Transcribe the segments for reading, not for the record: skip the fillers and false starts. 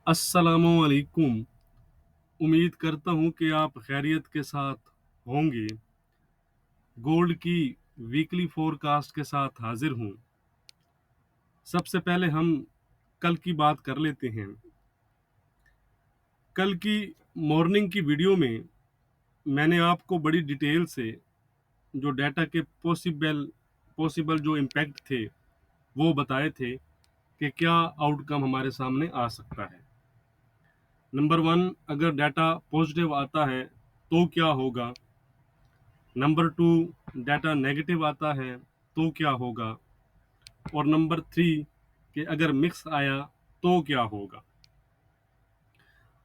अस्सलामुअलैकुम। उम्मीद करता हूँ कि आप खैरियत के साथ होंगे। गोल्ड की वीकली फोरकास्ट के साथ हाजिर हूँ। सबसे पहले हम कल की बात कर लेते हैं। कल की मॉर्निंग की वीडियो में मैंने आपको बड़ी डिटेल से जो डाटा के पॉसिबल पॉसिबल जो इम्पैक्ट थे वो बताए थे कि क्या आउटकम हमारे सामने आ सकता है। नंबर वन, अगर डाटा पॉजिटिव आता है तो क्या होगा। नंबर टू, डाटा नेगेटिव आता है तो क्या होगा। और नंबर थ्री, कि अगर मिक्स आया तो क्या होगा।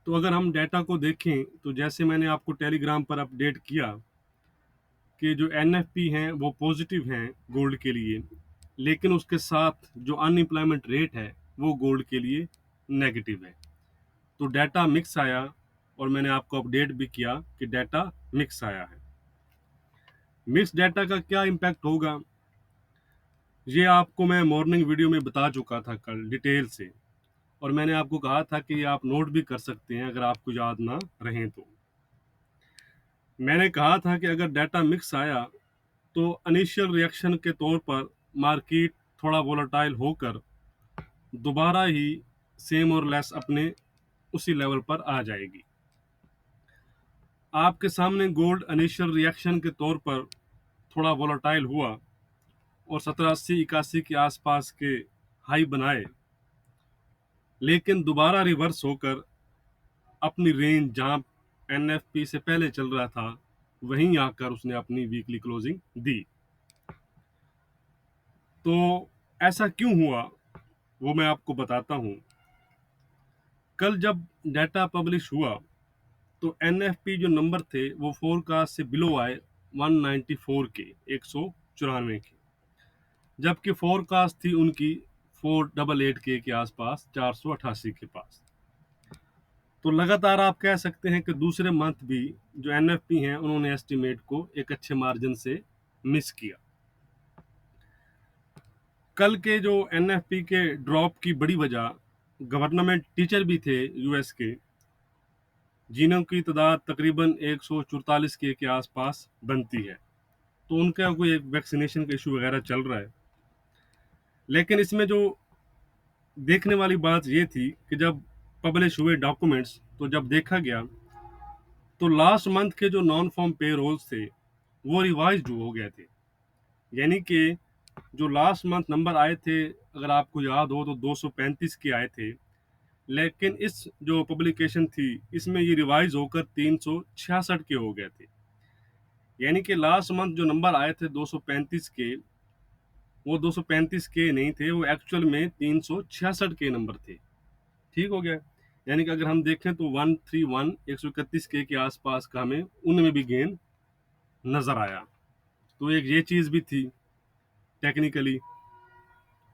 तो अगर हम डाटा को देखें तो जैसे मैंने आपको टेलीग्राम पर अपडेट किया कि जो एनएफपी हैं वो पॉजिटिव हैं गोल्ड के लिए, लेकिन उसके साथ जो अनएम्प्लॉयमेंट रेट है वो गोल्ड के लिए नेगेटिव है। तो डाटा मिक्स आया और मैंने आपको अपडेट भी किया कि डाटा मिक्स आया है। मिक्स डाटा का क्या इम्पैक्ट होगा ये आपको मैं मॉर्निंग वीडियो में बता चुका था कल डिटेल से, और मैंने आपको कहा था कि आप नोट भी कर सकते हैं अगर आपको याद ना रहें तो। मैंने कहा था कि अगर डाटा मिक्स आया तो इनिशियल रिएक्शन के तौर पर मार्केट थोड़ा वोलेटाइल होकर दोबारा ही सेम और लेस अपने उसी लेवल पर आ जाएगी। आपके सामने गोल्ड इनिशियल रिएक्शन के तौर पर थोड़ा वोलेटाइल हुआ और 1780-81 के आसपास के हाई बनाए, लेकिन दोबारा रिवर्स होकर अपनी रेंज जहां एनएफपी से पहले चल रहा था वहीं आकर उसने अपनी वीकली क्लोजिंग दी। तो ऐसा क्यों हुआ वो मैं आपको बताता हूं। कल जब डाटा पब्लिश हुआ तो एनएफपी जो नंबर थे वो फोरकास्ट से बिलो आए 194 के, 194 के, जबकि फोरकास्ट थी उनकी 488 के आसपास, 488 के पास। तो लगातार आप कह सकते हैं कि दूसरे मंथ भी जो एनएफपी हैं उन्होंने एस्टिमेट को एक अच्छे मार्जिन से मिस किया। कल के जो एनएफपी के ड्रॉप की बड़ी वजह गवर्नमेंट टीचर भी थे यूएस के, जिन्हों की तादाद तकरीबन 144 के आसपास बनती है। तो उनका कोई एक वैक्सीनेशन का इशू वगैरह चल रहा है। लेकिन इसमें जो देखने वाली बात ये थी कि जब पब्लिश हुए डॉक्यूमेंट्स तो जब देखा गया तो लास्ट मंथ के जो नॉन फॉर्म पे रोल्स थे वो रिवाइज हो गए थे। यानी कि जो लास्ट मंथ नंबर आए थे, अगर आपको याद हो तो 235 के आए थे, लेकिन इस जो पब्लिकेशन थी इसमें ये रिवाइज होकर 366 के हो गए थे। यानी कि लास्ट मंथ जो नंबर आए थे 235 के, वो 235 के नहीं थे, वो एक्चुअल में 366 के नंबर थे। ठीक हो गया। यानी कि अगर हम देखें तो 131, 131 के आसपास का हमें उनमें भी गेन नजर आया। तो एक ये चीज भी थी टेक्निकली,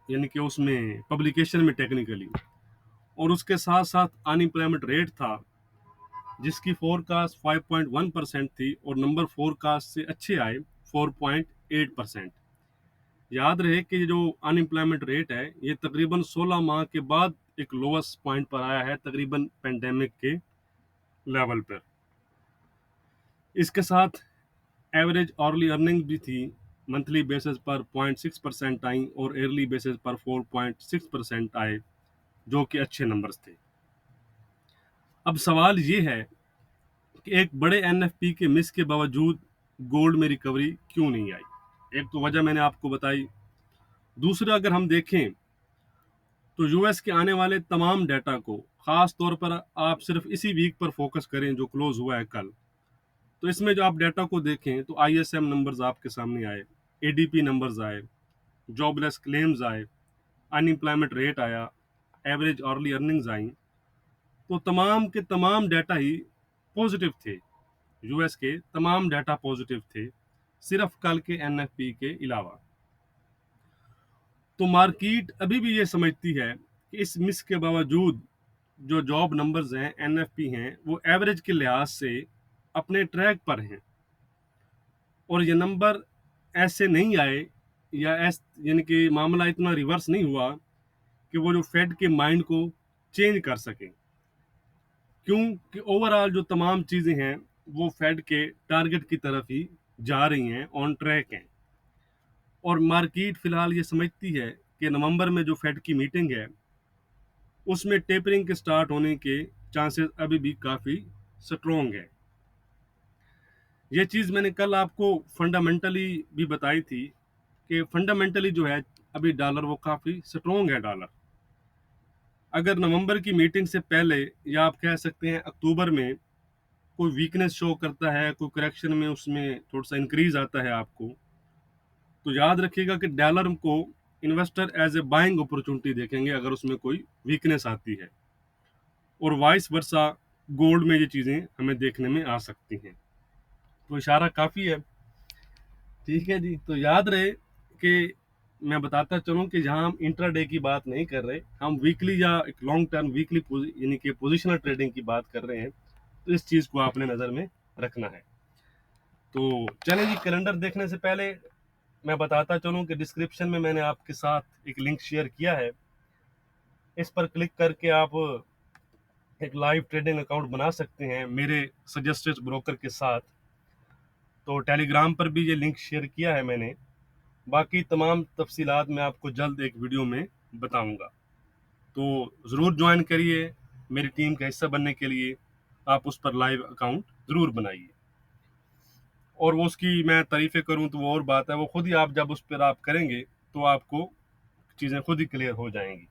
यानी कि उसमें पब्लिकेशन में टेक्निकली। और उसके साथ साथ अनएम्प्लॉयमेंट रेट था जिसकी फोरकास्ट 5.1% थी और नंबर फोरकास्ट से अच्छे आए 4.8%। याद रहे कि जो अनएम्प्लॉयमेंट रेट है ये तकरीबन 16 माह के बाद एक लोवेस्ट पॉइंट पर आया है, तकरीबन पेंडेमिक के लेवल पर। इसके साथ एवरेज अर्ली अर्निंग भी थी, मंथली बेसिस पर 0.6% आई और ईयरली बेसिस पर 4.6% आए, जो कि अच्छे नंबर्स थे। अब सवाल ये है कि एक बड़े एनएफपी के मिस के बावजूद गोल्ड में रिकवरी क्यों नहीं आई। एक तो वजह मैंने आपको बताई। दूसरा, अगर हम देखें तो यूएस के आने वाले तमाम डाटा को, खास तौर पर आप सिर्फ इसी वीक पर फोकस करें जो क्लोज हुआ है कल, तो इसमें जो आप डाटा को देखें तो आईएसएम नंबर्स आपके सामने आए, एडीपी नंबर्स आए, जॉबलेस क्लेम्स आए, अनएम्प्लॉयमेंट रेट आया, एवरेज अर्ली अर्निंग्स आई। तो तमाम के तमाम डाटा ही पॉजिटिव थे। यूएस के तमाम डाटा पॉजिटिव थे, सिर्फ कल के एनएफपी के अलावा। तो मार्केट अभी भी ये समझती है कि इस मिस के बावजूद जो जॉब नंबर्स हैं, एनएफपी हैं, वो एवरेज के लिहाज से अपने ट्रैक पर हैं और ये नंबर ऐसे नहीं आए या यानी कि मामला इतना रिवर्स नहीं हुआ कि वो जो फेड के माइंड को चेंज कर सकें। क्योंकि ओवरऑल जो तमाम चीज़ें हैं वो फेड के टारगेट की तरफ ही जा रही हैं, ऑन ट्रैक हैं। और मार्केट फ़िलहाल ये समझती है कि नवंबर में जो फेड की मीटिंग है, उसमें टेपरिंग के स्टार्ट होने के चांसेस अभी भी काफ़ी स्ट्रॉन्ग है। ये चीज़ मैंने कल आपको फंडामेंटली भी बताई थी कि फंडामेंटली जो है अभी डॉलर वो काफ़ी स्ट्रॉन्ग है डॉलर। अगर नवंबर की मीटिंग से पहले या आप कह सकते हैं अक्टूबर में कोई वीकनेस शो करता है, कोई करेक्शन में उसमें थोड़ा-सा इंक्रीज़ आता है आपको, तो याद रखिएगा कि डॉलर को investor as a buying opportunity देखेंगे अगर उसमें कोई वीकनेस आती है, और वाइस वर्सा गोल्ड में ये चीज़ें हमें देखने में आ सकती हैं। तो इशारा काफ़ी है। ठीक है जी, तो याद रहे कि मैं बताता चलूँ कि जहाँ हम इंट्राडे की बात नहीं कर रहे, हम वीकली या एक लॉन्ग टर्म वीकली यानी कि पोजिशनल ट्रेडिंग की बात कर रहे हैं, तो इस चीज़ को आपने नज़र में रखना है। तो चलें जी, कैलेंडर देखने से पहले मैं बताता चलूँ कि डिस्क्रिप्शन में मैंने आपके साथ एक लिंक शेयर किया है। इस पर क्लिक करके आप एक लाइव ट्रेडिंग अकाउंट बना सकते हैं मेरे सजेस्टेड ब्रोकर के साथ। तो टेलीग्राम पर भी ये लिंक शेयर किया है मैंने। बाकी तमाम तफसीलात मैं आपको जल्द एक वीडियो में बताऊंगा। तो ज़रूर ज्वाइन करिए, मेरी टीम का हिस्सा बनने के लिए आप उस पर लाइव अकाउंट ज़रूर बनाइए। और वो उसकी मैं तारीफ़ें करूं तो वो और बात है, वो खुद ही आप जब उस पर आप करेंगे तो आपको चीज़ें खुद ही क्लियर हो जाएंगी।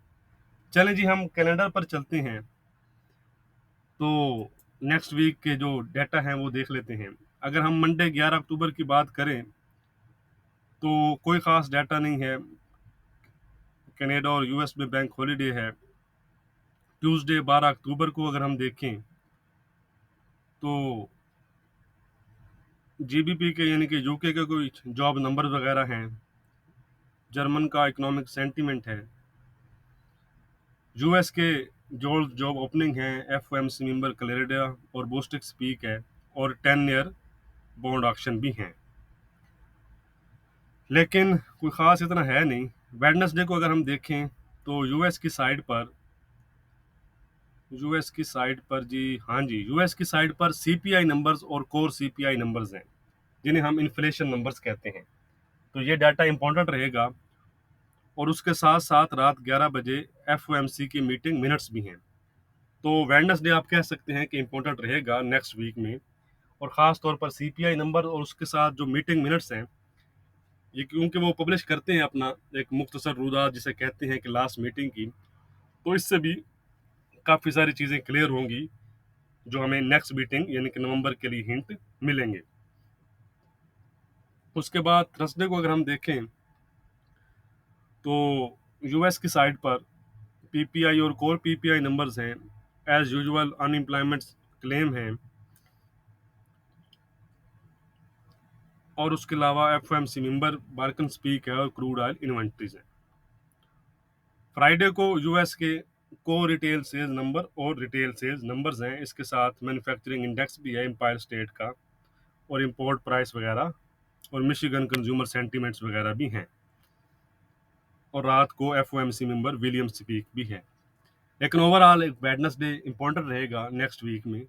चलें जी, हम कैलेंडर पर चलते हैं। तो नेक्स्ट वीक के जो डाटा हैं वो देख लेते हैं। अगर हम मंडे 11 अक्टूबर की बात करें तो कोई ख़ास डाटा नहीं है। कनाडा और यूएस में बैंक हॉलीडे है। ट्यूसडे 12 अक्टूबर को अगर हम देखें तो जीबीपी के यानी कि यूके के कोई जॉब नंबर वगैरह हैं, जर्मन का इकोनॉमिक सेंटीमेंट है, यूएस के जो जॉब ओपनिंग है, एफओएमसी मेंबर क्लेरिडा और बोस्टिक स्पीक है, और 10 ईयर बॉन्ड ऑक्शन भी हैं। लेकिन कोई ख़ास इतना है नहीं। वेडनेसडे को अगर हम देखें तो यूएस की साइड पर जी, हाँ जी, यूएस की साइड पर सीपीआई नंबर्स और कोर सीपीआई नंबर्स हैं, जिन्हें हम इन्फ्लेशन नंबर्स कहते हैं। तो ये डाटा इंपॉर्टेंट रहेगा। और उसके साथ साथ रात 11 बजे एफओएमसी की मीटिंग मिनट्स भी हैं। तो वेडनेसडे आप कह सकते हैं कि इंपॉर्टेंट रहेगा नेक्स्ट वीक में। और ख़ास तौर पर सीपीआई नंबर और उसके साथ जो मीटिंग मिनट्स हैं, ये क्योंकि वो पब्लिश करते हैं अपना एक मुख्तसर रुदा जिसे कहते हैं कि लास्ट मीटिंग की, तो इससे भी काफ़ी सारी चीज़ें क्लियर होंगी जो हमें नेक्स्ट मीटिंग यानी कि नवंबर के लिए हिंट मिलेंगे। उसके बाद थर्सडे को अगर हम देखें तो यूएस की साइड पर पीपीआई और कोर पीपीआई नंबर्स हैं, एज यूजुअल अनएम्प्लॉयमेंट क्लेम हैं, और उसके अलावा एफओएमसी मेंबर बार्कन स्पीक है और क्रूड ऑयल इन्वेंट्रीज है। फ्राइडे को यूएस के को रिटेल सेल्स नंबर और रिटेल सेल्स नंबर्स हैं, इसके साथ मैन्युफैक्चरिंग इंडेक्स भी है एम्पायर स्टेट का, और इंपोर्ट प्राइस वगैरह, और मिशिगन कंज्यूमर सेंटीमेंट्स वगैरह भी हैं। और रात को एफओएमसी मेंबर विलियम स्पीक भी है। लेकिन ओवरऑल एक वेडनेसडे इंपॉर्टेंट रहेगा नेक्स्ट वीक में,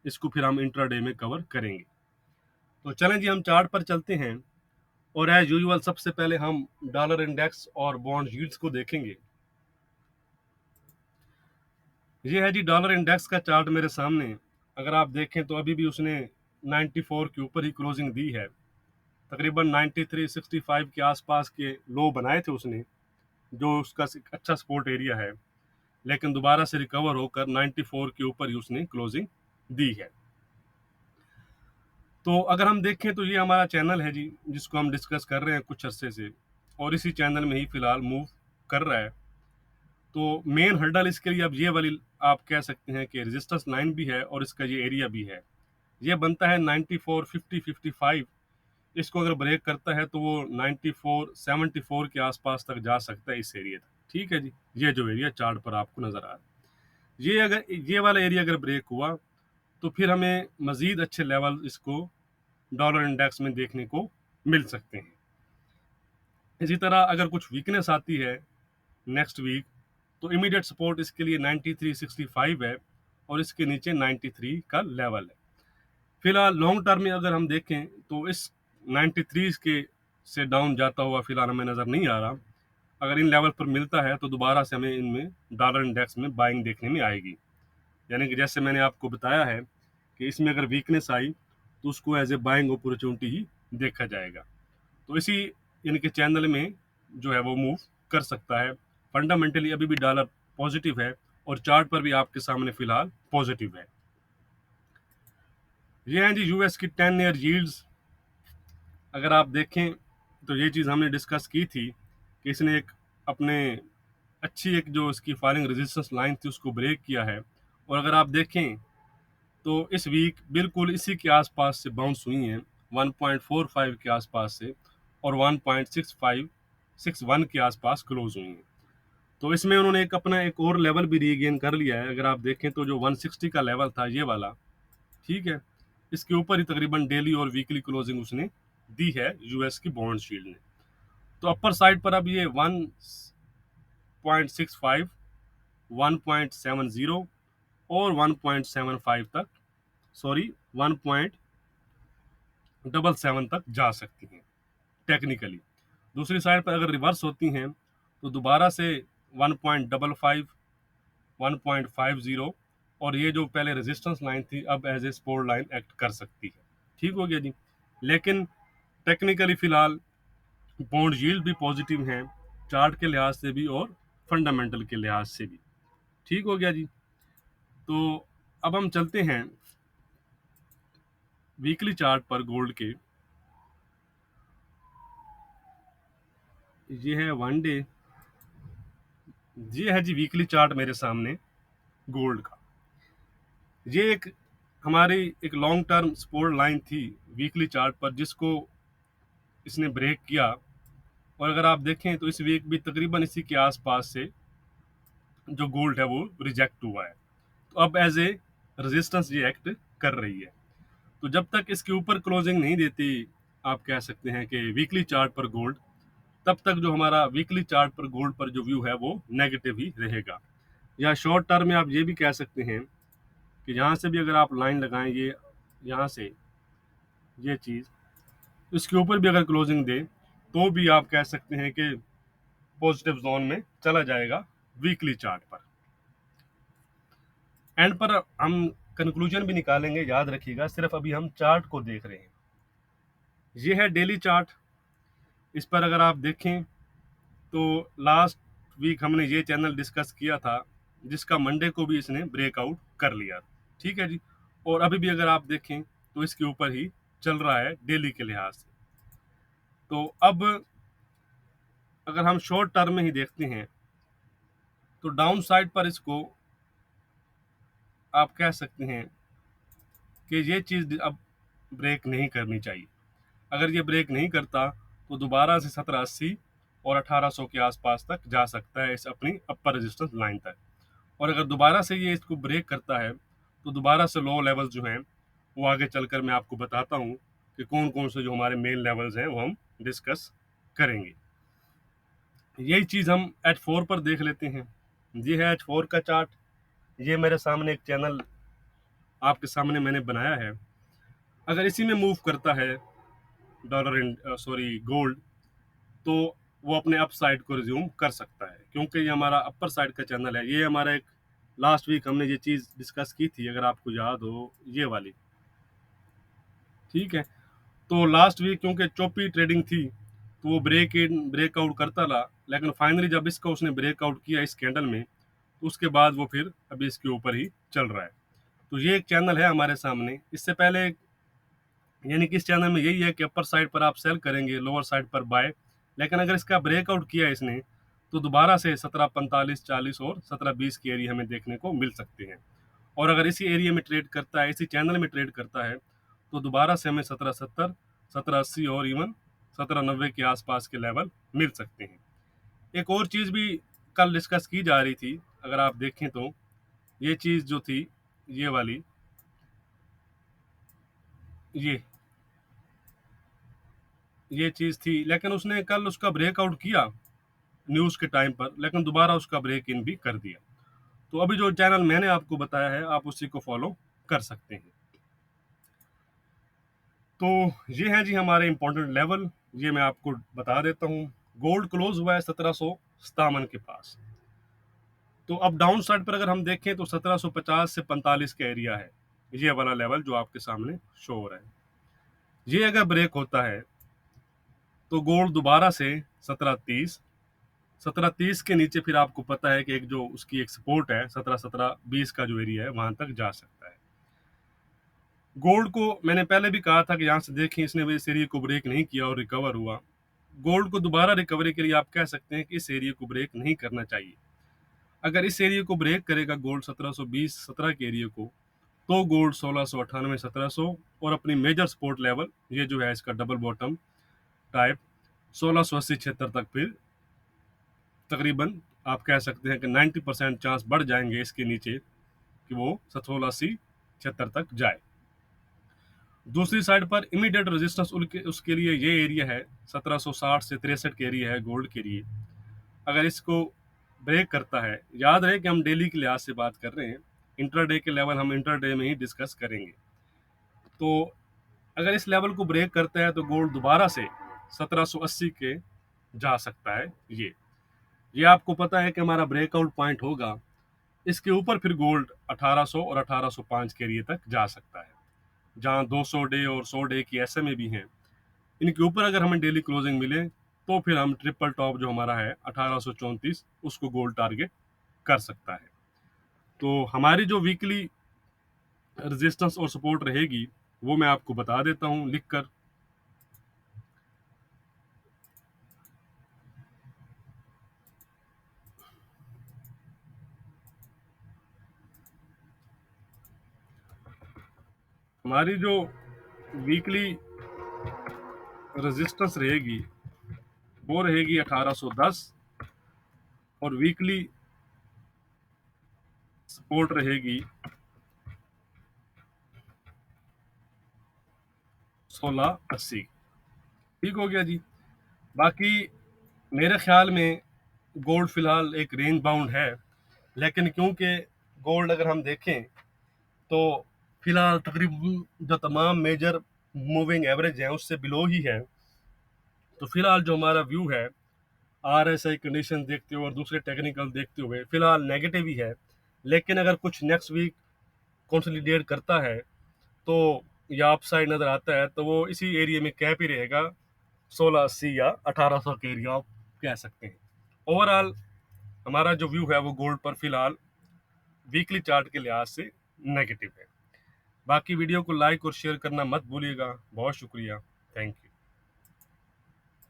इसको फिर हम इंट्राडे में कवर करेंगे। तो चलें जी, हम चार्ट पर चलते हैं। और एज यूजुअल सबसे पहले हम डॉलर इंडेक्स और बॉन्ड यील्ड्स को देखेंगे। ये है जी डॉलर इंडेक्स का चार्ट मेरे सामने। अगर आप देखें तो अभी भी उसने 94 के ऊपर ही क्लोजिंग दी है। तकरीबन 93.65 के आसपास के लो बनाए थे उसने, जो उसका अच्छा सपोर्ट एरिया है। लेकिन दोबारा से रिकवर होकर 94 के ऊपर ही उसने क्लोजिंग दी है। तो अगर हम देखें तो ये हमारा चैनल है जी, जिसको हम डिस्कस कर रहे हैं कुछ अरसे से, और इसी चैनल में ही फिलहाल मूव कर रहा है। तो मेन हर्डल इसके लिए अब ये वाली आप कह सकते हैं कि रेजिस्टेंस लाइन भी है और इसका ये एरिया भी है। ये बनता है 94 50 55। इसको अगर ब्रेक करता है तो वो 94 74 के आसपास तक जा सकता है, इस एरिया तक। ठीक है जी, ये जो एरिया चार्ट पर आपको नजर आ रहा है, ये अगर ये वाला एरिया अगर ब्रेक हुआ तो फिर हमें मजीद अच्छे लेवल इसको डॉलर इंडेक्स में देखने को मिल सकते हैं। इसी तरह अगर कुछ वीकनेस आती है नेक्स्ट वीक, तो इमीडिएट सपोर्ट इसके लिए 93.65 है, और इसके नीचे 93 का लेवल है। फिलहाल लॉन्ग टर्म में अगर हम देखें तो इस 93 के से डाउन जाता हुआ फिलहाल हमें नज़र नहीं आ रहा। अगर इन लेवल पर मिलता है तो दोबारा से हमें इनमें डॉलर इंडेक्स में बाइंग देखने में आएगी। यानी कि जैसे मैंने आपको बताया है कि इसमें अगर वीकनेस आई तो उसको एज ए बाइंग अपॉर्चुनिटी ही देखा जाएगा। तो इसी यानी कि चैनल में जो है वो मूव कर सकता है। फंडामेंटली अभी भी डॉलर पॉजिटिव है और चार्ट पर भी आपके सामने फिलहाल पॉजिटिव है। ये हैं जी यूएस की 10 ईयर यील्ड्स। अगर आप देखें तो ये चीज़ हमने डिस्कस की थी कि इसने एक अपने अच्छी एक जो इसकी फॉलिंग रेजिस्टेंस लाइन थी उसको ब्रेक किया है। और अगर आप देखें तो इस वीक बिल्कुल इसी के आसपास से बाउंस हुई हैं, 1.45 के आसपास से, और 1.6561 के आसपास क्लोज हुई हैं। तो इसमें उन्होंने एक अपना एक और लेवल भी रीगेन कर लिया है। अगर आप देखें तो जो 160 का लेवल था ये वाला, ठीक है, इसके ऊपर ही तकरीबन डेली और वीकली क्लोजिंग उसने दी है यूएस की बॉन्ड शील्ड ने। तो अपर साइड पर अब ये 1.65, 1.70 और 1.75 तक, सॉरी 1.77 तक जा सकती हैं टेक्निकली। दूसरी साइड पर अगर रिवर्स होती हैं तो दोबारा से 1.55, 1.50 और ये जो पहले रेजिस्टेंस लाइन थी अब as a support line act कर सकती है। ठीक हो गया जी। लेकिन टेक्निकली फिलहाल बॉन्ड यील्ड भी पॉजिटिव हैं, चार्ट के लिहाज से भी और फंडामेंटल के लिहाज से भी। ठीक हो गया जी। तो अब हम चलते हैं वीकली चार्ट पर गोल्ड के। ये है 1 डे, ये है जी वीकली चार्ट मेरे सामने गोल्ड का। ये एक हमारी एक लॉन्ग टर्म सपोर्ट लाइन थी वीकली चार्ट पर, जिसको इसने ब्रेक किया। और अगर आप देखें तो इस वीक भी तकरीबन इसी के आसपास से जो गोल्ड है वो रिजेक्ट हुआ है। तो अब एज ए रेजिस्टेंस ये एक्ट कर रही है। तो जब तक इसके ऊपर क्लोजिंग नहीं देती, आप कह सकते हैं कि वीकली चार्ट पर गोल्ड, तब तक जो हमारा वीकली चार्ट पर गोल्ड पर जो व्यू है वो नेगेटिव ही रहेगा। या शॉर्ट टर्म में आप ये भी कह सकते हैं कि यहाँ से भी अगर आप लाइन लगाएं, ये यहाँ से ये चीज़ इसके ऊपर भी अगर क्लोजिंग दे तो भी आप कह सकते हैं कि पॉजिटिव जोन में चला जाएगा वीकली चार्ट पर। एंड पर हम कंक्लूजन भी निकालेंगे, याद रखिएगा, सिर्फ अभी हम चार्ट को देख रहे हैं। ये है डेली चार्ट। इस पर अगर आप देखें तो लास्ट वीक हमने ये चैनल डिस्कस किया था जिसका मंडे को भी इसने ब्रेकआउट कर लिया। ठीक है जी। और अभी भी अगर आप देखें तो इसके ऊपर ही चल रहा है डेली के लिहाज से। तो अब अगर हम शॉर्ट टर्म में ही देखते हैं तो डाउन साइड पर इसको आप कह सकते हैं कि ये चीज़ अब ब्रेक नहीं करनी चाहिए। अगर ये ब्रेक नहीं करता तो दोबारा से 1780 और 1800 के आसपास तक जा सकता है इस अपनी अपर रेजिस्टेंस लाइन तक। और अगर दोबारा से ये इसको ब्रेक करता है तो दोबारा से लो लेवल्स जो हैं वो आगे चलकर मैं आपको बताता हूँ कि कौन कौन से जो हमारे मेन लेवल्स हैं वो हम डिस्कस करेंगे। यही चीज़ हम H4 पर देख लेते हैं। ये है H4 का चार्ट। ये मेरे सामने एक चैनल आपके सामने मैंने बनाया है। अगर इसी में मूव करता है डॉलर सॉरी गोल्ड, तो वो अपने अप साइड को रिज्यूम कर सकता है, क्योंकि ये हमारा अपर साइड का चैनल है। ये हमारा एक लास्ट वीक हमने ये चीज़ डिस्कस की थी, अगर आपको याद हो, ये वाली। ठीक है। तो लास्ट वीक क्योंकि चौपी ट्रेडिंग थी तो वो ब्रेकआउट करता रहा, लेकिन फाइनली जब इसका उसने ब्रेकआउट किया इस कैंडल में तो उसके बाद वो फिर अभी इसके ऊपर ही चल रहा है। तो ये एक चैनल है हमारे सामने। इससे पहले यानी कि इस चैनल में यही है कि अपर साइड पर आप सेल करेंगे, लोअर साइड पर बाय। लेकिन अगर इसका ब्रेकआउट किया इसने तो दोबारा से 1745, 40 और 1720 के एरिया हमें देखने को मिल सकते हैं। और अगर इसी एरिया में ट्रेड करता है, इसी चैनल में ट्रेड करता है, तो दोबारा से हमें 1770, 1780 और इवन 1790 के आसपास के लेवल मिल सकते हैं। एक और चीज़ भी कल डिस्कस की जा रही थी, अगर आप देखें तो ये चीज़ जो थी, ये वाली, ये ये चीज़ थी, लेकिन उसने कल उसका ब्रेकआउट किया न्यूज़ के टाइम पर, लेकिन दोबारा उसका ब्रेक इन भी कर दिया। तो अभी जो चैनल मैंने आपको बताया है आप उसी को फॉलो कर सकते हैं। तो ये हैं जी हमारे इंपॉर्टेंट लेवल, ये मैं आपको बता देता हूँ। गोल्ड क्लोज हुआ है 1757 के पास। तो अब डाउन साइड पर अगर हम देखें तो 1750 से 45 का एरिया है, ये वाला लेवल जो आपके सामने शो हो रहा है। ये अगर ब्रेक होता है तो गोल्ड दोबारा से 1730 के नीचे फिर आपको पता है कि एक जो उसकी एक सपोर्ट है 1720 का जो एरिया है वहां तक जा सकता है। गोल्ड को मैंने पहले भी कहा था कि यहाँ से देखें इसने इस एरिया को ब्रेक नहीं किया और रिकवर हुआ। गोल्ड को दोबारा रिकवरी के लिए आप कह सकते हैं कि इस एरिया को ब्रेक नहीं करना चाहिए। अगर इस एरिया को ब्रेक करेगा गोल्ड 1720-17 के एरिया को, तो गोल्ड 1698-1700 और अपनी मेजर सपोर्ट लेवल ये जो है इसका डबल बॉटम टाइप 1680-76 तक फिर तकरीबन आप कह सकते हैं कि 90% चांस बढ़ जाएंगे इसके नीचे कि वो 1680-76 तक जाए। दूसरी साइड पर इमीडिएट रेजिस्टेंस उसके लिए ये एरिया है 1760 से 63 के एरिया है गोल्ड के लिए। अगर इसको ब्रेक करता है, याद रहे कि हम डेली के लिहाज से बात कर रहे हैं, इंटरडे के लेवल हम इंटरडे में ही डिस्कस करेंगे। तो अगर इस लेवल को ब्रेक करता है तो गोल्ड दोबारा से 1780 के जा सकता है। ये आपको पता है कि हमारा ब्रेकआउट पॉइंट होगा। इसके ऊपर फिर गोल्ड 1800 और 1805 के एरिया तक जा सकता है, जहां 200 डे और 100 डे की एसएमए भी हैं। इनके ऊपर अगर हमें डेली क्लोजिंग मिले तो फिर हम ट्रिपल टॉप जो हमारा है 1834 उसको गोल्ड टारगेट कर सकता है। तो हमारी जो वीकली रेजिस्टेंस और सपोर्ट रहेगी वो मैं आपको बता देता हूं लिखकर। हमारी जो वीकली रेजिस्टेंस रहेगी वो रहेगी 1810 और वीकली सपोर्ट रहेगी 1680। ठीक हो गया जी। बाकी मेरे ख्याल में गोल्ड फिलहाल एक रेंज बाउंड है, लेकिन क्योंकि गोल्ड अगर हम देखें तो फिलहाल तकरीबन जो तमाम मेजर मूविंग एवरेज है उससे बिलो ही है। तो फिलहाल जो हमारा व्यू है आरएसआई कंडीशन देखते हुए और दूसरे टेक्निकल देखते हुए फिलहाल नेगेटिव ही है। लेकिन अगर कुछ नेक्स्ट वीक कंसोलिडेट करता है तो या अपसाइड नजर आता है तो वो इसी एरिया में कैप ही रहेगा 1680 या 1800 के एरिया आप कह सकते हैं। ओवरऑल हमारा जो व्यू है वो गोल्ड पर फिलहाल वीकली चार्ट के लिहाज से नेगेटिव है। बाकी वीडियो को लाइक और शेयर करना मत भूलिएगा। बहुत शुक्रिया। Thank you.